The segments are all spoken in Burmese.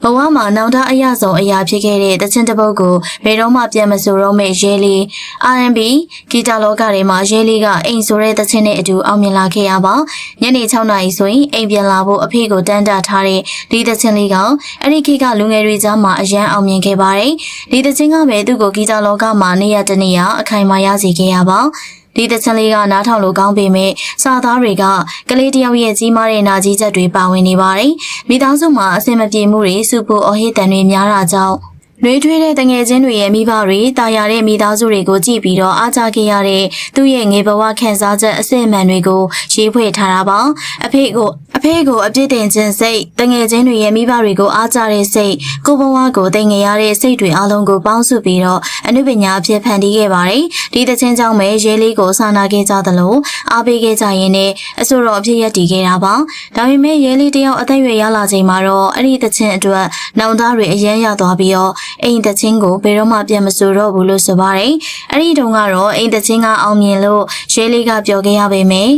ဘဝမှာနောက်ထပ်အရဆုံးအရာဖြစ်ခဲ့တဲ့တခြင်းတစ်ပုဒ်ကိုဘယ်တော့မှပြန်မဆိုတော့မဲ့ရဲလေး R&B ဂီတလောကတွေမှာရဲလေးကအိမ်ဆိုတဲ့တခြင်းနဲ့အတူအောင်မြင်လာခဲ့ရပါညနေ6 နာရီဆိုရင်အိမ်ပြန်လာဖို့အဖေကိုတန်းတာထားတဲ့ဒီတခြင်းလေးကအဲ့ဒီခေတ်ကလူငယ်တွေကြားမှာအရန်အောင်မြင်ခဲ့ပါတယ်ဒီတခြင်းကပဲသူ့ကိုဂီတလောကမှာနေရတနေရအခိုင်အမာရစေခဲ့ရပါဒီတချင်လေးကနားထောင်လို့ကောင်းပေမဲ့စာသားတွေကကလေးတယောက်ရဲ့ကြီးမားတဲ့နာကြီးချက်တွေပါဝင်နေပါတယ်။မိသားစုမှာအဆင်မပြေမှုတွေစုဖို့အဟိတန်တွေများတာကြောင့်နှွေးထွေးတဲ့တငယ်ချင်းတွေရဲ့မိဘတွေတာယာတဲ့မိသားစုတွေကိုကြည့်ပြီးတော့အားကြခဲ့ရတဲ့သူ့ရဲ့ငယ်ဘဝခံစားချက်အစစ်အမှန်တွေကိုရေးဖွဲ့ထားတာပါ။အဖေကိုအပြစ်တင်ခြင်းစိတ်တငယ်ချင်းတွေရဲ့မိဘတွေကိုအားကြတဲ့စိတ်ကိုဘဝကိုတင်ငယ်ရတဲ့စိတ်တွေအလုံးကိုပေါင်းစုပြီးတော့အနုပညာအဖြစ်ဖန်တီးခဲ့ပါတယ်။ဒီတခြင်းကြောင့်ပဲရဲလေးကိုစာနာခဲ့ကြသလိုအားပေးခဲ့ကြရင်လည်းအဆိုတော်အဖြစ်ရည်တည်ခဲ့တာပါ။ဒါပေမဲ့ရဲလေးတယောက်အသက်အရွယ်ရလာချိန်မှာတော့အဲ့ဒီတခြင်းအတွက်နောင်သားတွေအရန်ရသွားပြီးတော့အိမ်တချင်းကိုဘယ်တော့မှပြန်မဆိုတော့ဘူးလို့ဆိုပါတယ်။အဲ့ဒီတုန်းကတော့အိမ်တချင်းကအောင်မြင်လို့ရဲလေးကပြောခဲ့ရပေမယ့်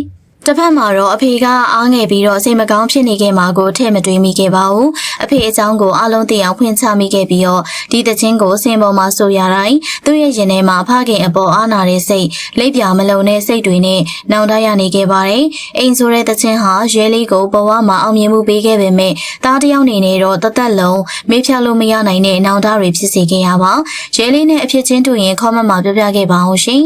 တစ်ဖက်မှာတော့အဖေကအားငယ်ပြီးတော့စိတ်မကောင်းဖြစ်နေခဲ့မှာကိုထည့်မတွေးမိခဲ့ပါဘူးအဖေအကြောင်းကိုအလုံးသိအောင်ဖွင့်ချမိခဲ့ပြီးတော့ဒီတခြင်းကိုစင်ပေါ်မှာဆိုရတိုင်းသူ့ရဲ့ရင်ထဲမှာဖခင်အပေါ်အားနာတဲ့စိတ်လိပ်ပြမလုံတဲ့စိတ်တွေနဲ့နောင်တရနေခဲ့ပါတယ်အိမ်ဆိုတဲ့တခြင်းဟာရဲလေးကိုဘဝမှာအောင်မြင်မှုပေးခဲ့ပေမဲ့သားတစ်ယောက်နေနဲ့တော့တသက်လုံးမေးဖြတ်လို့မရနိုင်တဲ့နောင်တတွေဖြစ်စေခဲ့ရပါရဲလေးနဲ့အဖြစ်ချင်းတူရင်ခေါ်မှမှာပြောပြခဲ့ပါအောင်ရှင်